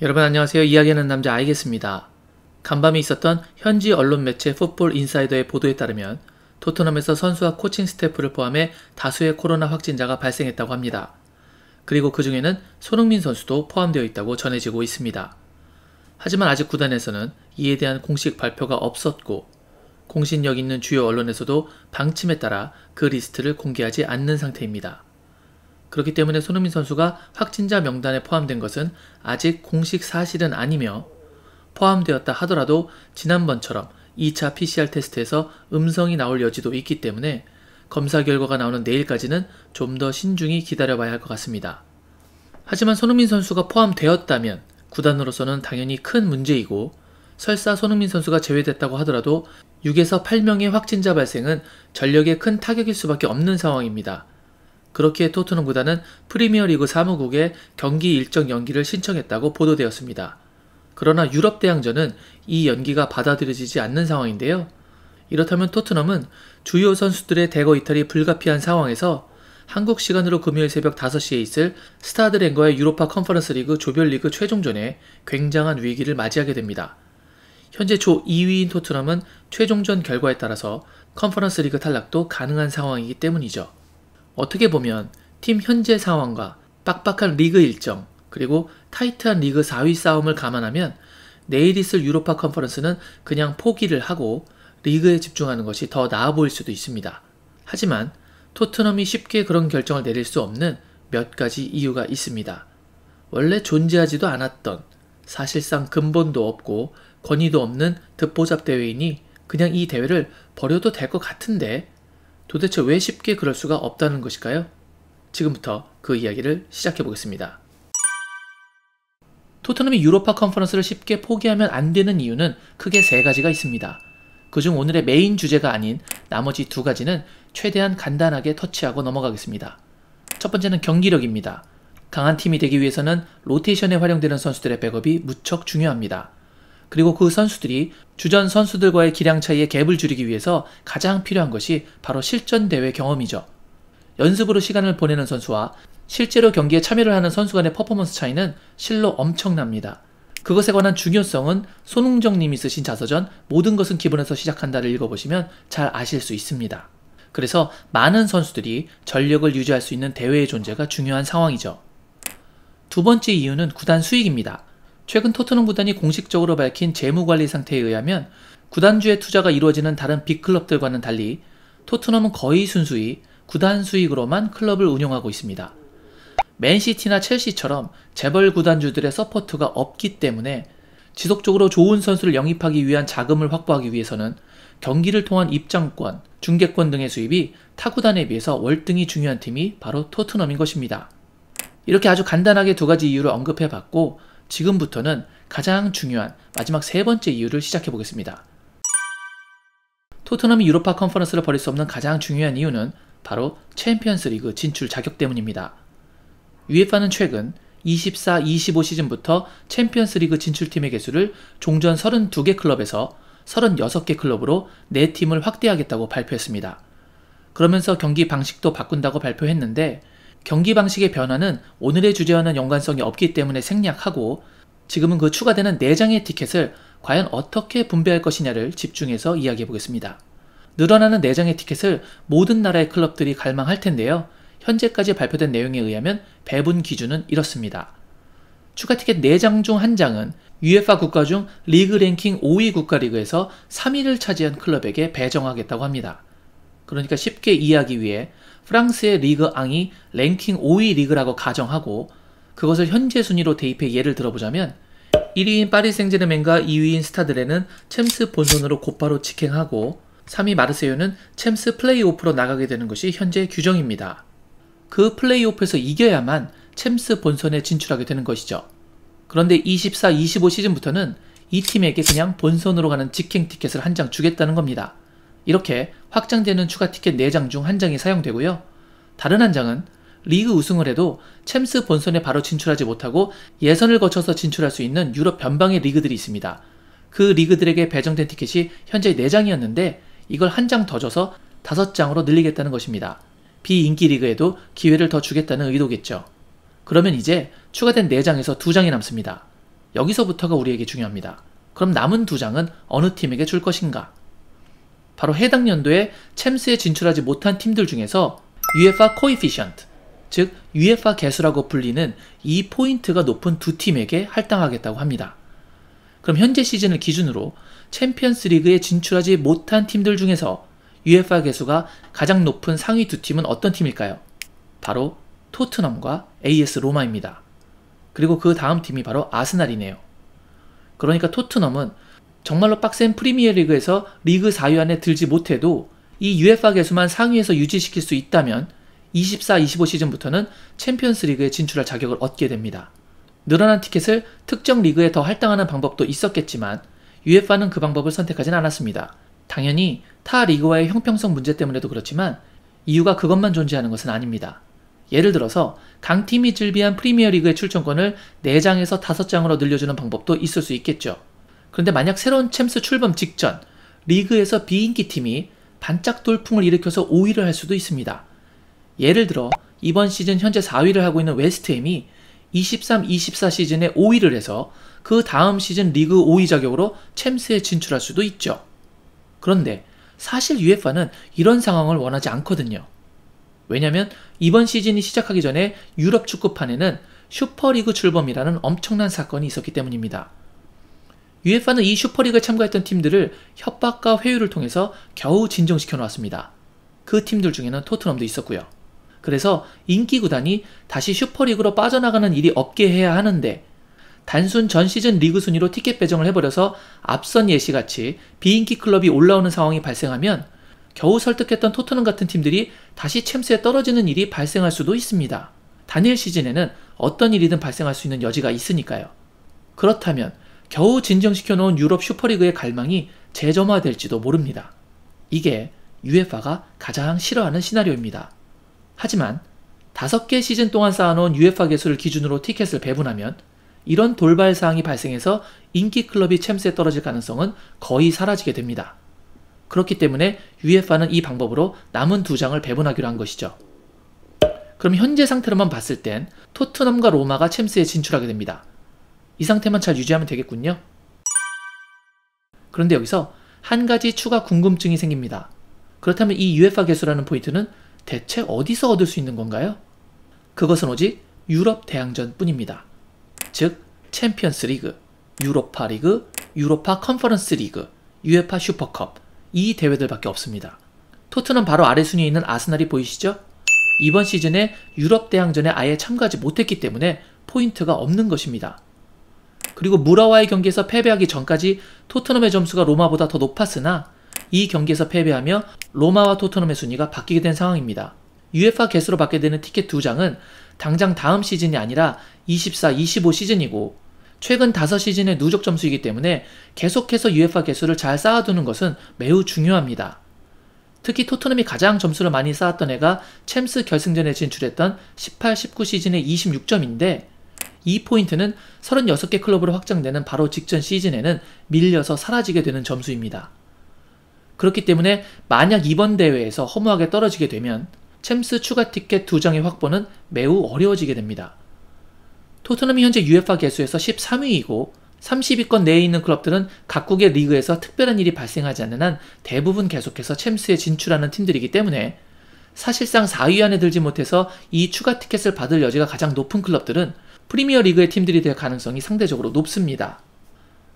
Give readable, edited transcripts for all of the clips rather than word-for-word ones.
여러분 안녕하세요. 이야기하는 남자 아이겠습니다. 간밤에 있었던 현지 언론 매체 풋볼 인사이더의 보도에 따르면 토트넘에서 선수와 코칭 스태프를 포함해 다수의 코로나 확진자가 발생했다고 합니다. 그리고 그 중에는 손흥민 선수도 포함되어 있다고 전해지고 있습니다. 하지만 아직 구단에서는 이에 대한 공식 발표가 없었고 공신력 있는 주요 언론에서도 방침에 따라 그 리스트를 공개하지 않는 상태입니다. 그렇기 때문에 손흥민 선수가 확진자 명단에 포함된 것은 아직 공식 사실은 아니며 포함되었다 하더라도 지난번처럼 2차 PCR 테스트에서 음성이 나올 여지도 있기 때문에 검사 결과가 나오는 내일까지는 좀 더 신중히 기다려봐야 할 것 같습니다. 하지만 손흥민 선수가 포함되었다면 구단으로서는 당연히 큰 문제이고 설사 손흥민 선수가 제외됐다고 하더라도 6에서 8명의 확진자 발생은 전력에 큰 타격일 수밖에 없는 상황입니다. 그렇기에 토트넘 구단은 프리미어리그 사무국에 경기 일정 연기를 신청했다고 보도되었습니다. 그러나 유럽 대항전은 이 연기가 받아들여지지 않는 상황인데요. 이렇다면 토트넘은 주요 선수들의 대거 이탈이 불가피한 상황에서 한국 시간으로 금요일 새벽 5시에 있을 스타드랭과의 유로파 컨퍼런스 리그 조별리그 최종전에 굉장한 위기를 맞이하게 됩니다. 현재 조 2위인 토트넘은 최종전 결과에 따라서 컨퍼런스 리그 탈락도 가능한 상황이기 때문이죠. 어떻게 보면 팀 현재 상황과 빡빡한 리그 일정 그리고 타이트한 리그 4위 싸움을 감안하면 내일 있을 유로파 컨퍼런스는 그냥 포기를 하고 리그에 집중하는 것이 더 나아 보일 수도 있습니다. 하지만 토트넘이 쉽게 그런 결정을 내릴 수 없는 몇 가지 이유가 있습니다. 원래 존재하지도 않았던 사실상 근본도 없고 권위도 없는 듣보잡 대회이니 그냥 이 대회를 버려도 될 것 같은데 도대체 왜 쉽게 그럴 수가 없다는 것일까요? 지금부터 그 이야기를 시작해 보겠습니다. 토트넘이 유로파 컨퍼런스를 쉽게 포기하면 안 되는 이유는 크게 3가지가 있습니다. 그중 오늘의 메인 주제가 아닌 나머지 2가지는 최대한 간단하게 터치하고 넘어가겠습니다. 첫 번째는 경기력입니다. 강한 팀이 되기 위해서는 로테이션에 활용되는 선수들의 백업이 무척 중요합니다. 그리고 그 선수들이 주전 선수들과의 기량 차이의 갭을 줄이기 위해서 가장 필요한 것이 바로 실전 대회 경험이죠. 연습으로 시간을 보내는 선수와 실제로 경기에 참여를 하는 선수 간의 퍼포먼스 차이는 실로 엄청납니다. 그것에 관한 중요성은 손흥정 님이 쓰신 자서전 모든 것은 기본에서 시작한다를 읽어보시면 잘 아실 수 있습니다. 그래서 많은 선수들이 전력을 유지할 수 있는 대회의 존재가 중요한 상황이죠. 두 번째 이유는 구단 수익입니다. 최근 토트넘 구단이 공식적으로 밝힌 재무관리 상태에 의하면 구단주의 투자가 이루어지는 다른 빅클럽들과는 달리 토트넘은 거의 순수히 구단 수익으로만 클럽을 운영하고 있습니다. 맨시티나 첼시처럼 재벌 구단주들의 서포트가 없기 때문에 지속적으로 좋은 선수를 영입하기 위한 자금을 확보하기 위해서는 경기를 통한 입장권, 중계권 등의 수입이 타 구단에 비해서 월등히 중요한 팀이 바로 토트넘인 것입니다. 이렇게 아주 간단하게 2가지 이유를 언급해봤고 지금부터는 가장 중요한 마지막 3번째 이유를 시작해 보겠습니다. 토트넘이 유로파 컨퍼런스를 버릴 수 없는 가장 중요한 이유는 바로 챔피언스 리그 진출 자격 때문입니다. UEFA는 최근 24-25 시즌부터 챔피언스 리그 진출팀의 개수를 종전 32개 클럽에서 36개 클럽으로 4팀을 확대하겠다고 발표했습니다. 그러면서 경기 방식도 바꾼다고 발표했는데 경기 방식의 변화는 오늘의 주제와는 연관성이 없기 때문에 생략하고 지금은 그 추가되는 4장의 티켓을 과연 어떻게 분배할 것이냐를 집중해서 이야기해 보겠습니다. 늘어나는 4장의 티켓을 모든 나라의 클럽들이 갈망할 텐데요. 현재까지 발표된 내용에 의하면 배분 기준은 이렇습니다. 추가 티켓 4장 중 1장은 UEFA 국가 중 리그 랭킹 5위 국가리그에서 3위를 차지한 클럽에게 배정하겠다고 합니다. 그러니까 쉽게 이해하기 위해 프랑스의 리그 앙이 랭킹 5위 리그라고 가정하고 그것을 현재 순위로 대입해 예를 들어보자면 1위인 파리 생제르맹과 2위인 스타드레는 챔스 본선으로 곧바로 직행하고 3위 마르세유는 챔스 플레이오프로 나가게 되는 것이 현재 규정입니다. 그 플레이오프에서 이겨야만 챔스 본선에 진출하게 되는 것이죠. 그런데 24-25 시즌부터는 이 팀에게 그냥 본선으로 가는 직행 티켓을 1장 주겠다는 겁니다. 이렇게 확장되는 추가 티켓 4장 중 1장이 사용되고요. 다른 1장은 리그 우승을 해도 챔스 본선에 바로 진출하지 못하고 예선을 거쳐서 진출할 수 있는 유럽 변방의 리그들이 있습니다. 그 리그들에게 배정된 티켓이 현재 4장이었는데 이걸 1장 더 줘서 5장으로 늘리겠다는 것입니다. 비인기 리그에도 기회를 더 주겠다는 의도겠죠. 그러면 이제 추가된 4장에서 2장이 남습니다. 여기서부터가 우리에게 중요합니다. 그럼 남은 두 장은 어느 팀에게 줄 것인가? 바로 해당 연도에 챔스에 진출하지 못한 팀들 중에서 UEFA 코에피션트, 즉 UEFA 개수라고 불리는 이 포인트가 높은 두 팀에게 할당하겠다고 합니다. 그럼 현재 시즌을 기준으로 챔피언스 리그에 진출하지 못한 팀들 중에서 UEFA 개수가 가장 높은 상위 두 팀은 어떤 팀일까요? 바로 토트넘과 AS 로마입니다. 그리고 그 다음 팀이 바로 아스날이네요. 그러니까 토트넘은 정말로 빡센 프리미어리그에서 리그 4위 안에 들지 못해도 이 UEFA 개수만 상위에서 유지시킬 수 있다면 24-25 시즌부터는 챔피언스 리그에 진출할 자격을 얻게 됩니다. 늘어난 티켓을 특정 리그에 더 할당하는 방법도 있었겠지만 UEFA는 그 방법을 선택하진 않았습니다. 당연히 타 리그와의 형평성 문제 때문에도 그렇지만 이유가 그것만 존재하는 것은 아닙니다. 예를 들어서 강팀이 즐비한 프리미어리그의 출전권을 4장에서 5장으로 늘려주는 방법도 있을 수 있겠죠. 그런데 만약 새로운 챔스 출범 직전 리그에서 비인기 팀이 반짝 돌풍을 일으켜서 5위를 할 수도 있습니다. 예를 들어 이번 시즌 현재 4위를 하고 있는 웨스트햄이 23-24 시즌에 5위를 해서 그 다음 시즌 리그 5위 자격으로 챔스에 진출할 수도 있죠. 그런데 사실 UEFA는 이런 상황을 원하지 않거든요. 왜냐면 이번 시즌이 시작하기 전에 유럽 축구판에는 슈퍼리그 출범이라는 엄청난 사건이 있었기 때문입니다. UEFA는 이 슈퍼리그에 참가했던 팀들을 협박과 회유를 통해서 겨우 진정시켜 놓았습니다. 그 팀들 중에는 토트넘도 있었고요. 그래서 인기 구단이 다시 슈퍼리그로 빠져나가는 일이 없게 해야 하는데 단순 전 시즌 리그 순위로 티켓 배정을 해버려서 앞선 예시같이 비인기 클럽이 올라오는 상황이 발생하면 겨우 설득했던 토트넘 같은 팀들이 다시 챔스에 떨어지는 일이 발생할 수도 있습니다. 단일 시즌에는 어떤 일이든 발생할 수 있는 여지가 있으니까요. 그렇다면 겨우 진정시켜 놓은 유럽 슈퍼리그의 갈망이 재점화될지도 모릅니다. 이게 UEFA가 가장 싫어하는 시나리오입니다. 하지만 5개 시즌 동안 쌓아놓은 UEFA 개수를 기준으로 티켓을 배분하면 이런 돌발 사항이 발생해서 인기 클럽이 챔스에 떨어질 가능성은 거의 사라지게 됩니다. 그렇기 때문에 UEFA는 이 방법으로 남은 2장을 배분하기로 한 것이죠. 그럼 현재 상태로만 봤을 땐 토트넘과 로마가 챔스에 진출하게 됩니다. 이 상태만 잘 유지하면 되겠군요. 그런데 여기서 한 가지 추가 궁금증이 생깁니다. 그렇다면 이 UEFA 개수라는 포인트는 대체 어디서 얻을 수 있는 건가요? 그것은 오직 유럽 대항전 뿐입니다. 즉 챔피언스 리그, 유로파 리그, 유로파 컨퍼런스 리그, UEFA 슈퍼컵 이 대회들밖에 없습니다. 토트넘 바로 아래 순위에 있는 아스날이 보이시죠? 이번 시즌에 유럽 대항전에 아예 참가하지 못했기 때문에 포인트가 없는 것입니다. 그리고 무라와의 경기에서 패배하기 전까지 토트넘의 점수가 로마보다 더 높았으나 이 경기에서 패배하며 로마와 토트넘의 순위가 바뀌게 된 상황입니다. UEFA 개수로 받게 되는 티켓 2장은 당장 다음 시즌이 아니라 24-25 시즌이고 최근 5시즌의 누적 점수이기 때문에 계속해서 UEFA 개수를 잘 쌓아두는 것은 매우 중요합니다. 특히 토트넘이 가장 점수를 많이 쌓았던 해가 챔스 결승전에 진출했던 18-19 시즌의 26점인데 이 포인트는 36개 클럽으로 확장되는 바로 직전 시즌에는 밀려서 사라지게 되는 점수입니다. 그렇기 때문에 만약 이번 대회에서 허무하게 떨어지게 되면 챔스 추가 티켓 2장의 확보는 매우 어려워지게 됩니다. 토트넘이 현재 UEFA 개수에서 13위이고 30위권 내에 있는 클럽들은 각국의 리그에서 특별한 일이 발생하지 않는 한 대부분 계속해서 챔스에 진출하는 팀들이기 때문에 사실상 4위 안에 들지 못해서 이 추가 티켓을 받을 여지가 가장 높은 클럽들은 프리미어 리그의 팀들이 될 가능성이 상대적으로 높습니다.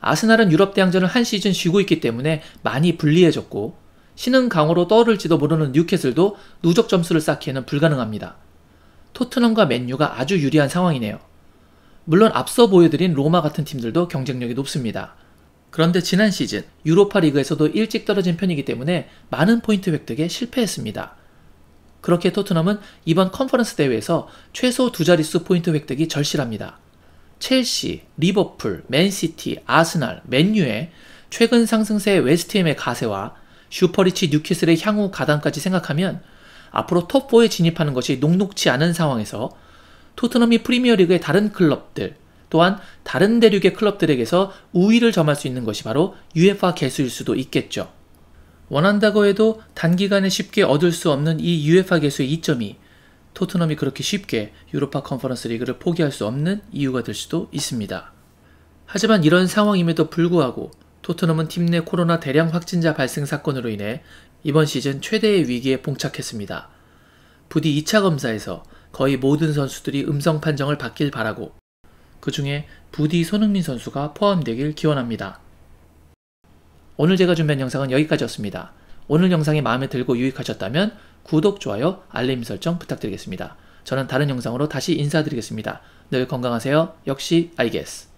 아스날은 유럽 대항전을 한 시즌 쉬고 있기 때문에 많이 불리해졌고 신흥 강호로 떠오를지도 모르는 뉴캐슬도 누적 점수를 쌓기에는 불가능합니다. 토트넘과 맨유가 아주 유리한 상황이네요. 물론 앞서 보여드린 로마 같은 팀들도 경쟁력이 높습니다. 그런데 지난 시즌 유로파 리그에서도 일찍 떨어진 편이기 때문에 많은 포인트 획득에 실패했습니다. 그렇게 토트넘은 이번 컨퍼런스 대회에서 최소 2자릿수 포인트 획득이 절실합니다. 첼시, 리버풀, 맨시티, 아스날, 맨유의 최근 상승세 웨스트햄의 가세와 슈퍼리치 뉴캐슬의 향후 가담까지 생각하면 앞으로 톱4에 진입하는 것이 녹록치 않은 상황에서 토트넘이 프리미어리그의 다른 클럽들 또한 다른 대륙의 클럽들에게서 우위를 점할 수 있는 것이 바로 UEFA 개수일 수도 있겠죠. 원한다고 해도 단기간에 쉽게 얻을 수 없는 이 UEFA 개수의 이점이 토트넘이 그렇게 쉽게 유로파 컨퍼런스 리그를 포기할 수 없는 이유가 될 수도 있습니다. 하지만 이런 상황임에도 불구하고 토트넘은 팀 내 코로나 대량 확진자 발생 사건으로 인해 이번 시즌 최대의 위기에 봉착했습니다. 부디 2차 검사에서 거의 모든 선수들이 음성 판정을 받길 바라고 그 중에 부디 손흥민 선수가 포함되길 기원합니다. 오늘 제가 준비한 영상은 여기까지였습니다. 오늘 영상이 마음에 들고 유익하셨다면 구독, 좋아요, 알림 설정 부탁드리겠습니다. 저는 다른 영상으로 다시 인사드리겠습니다. 늘 건강하세요. 역시 I guess.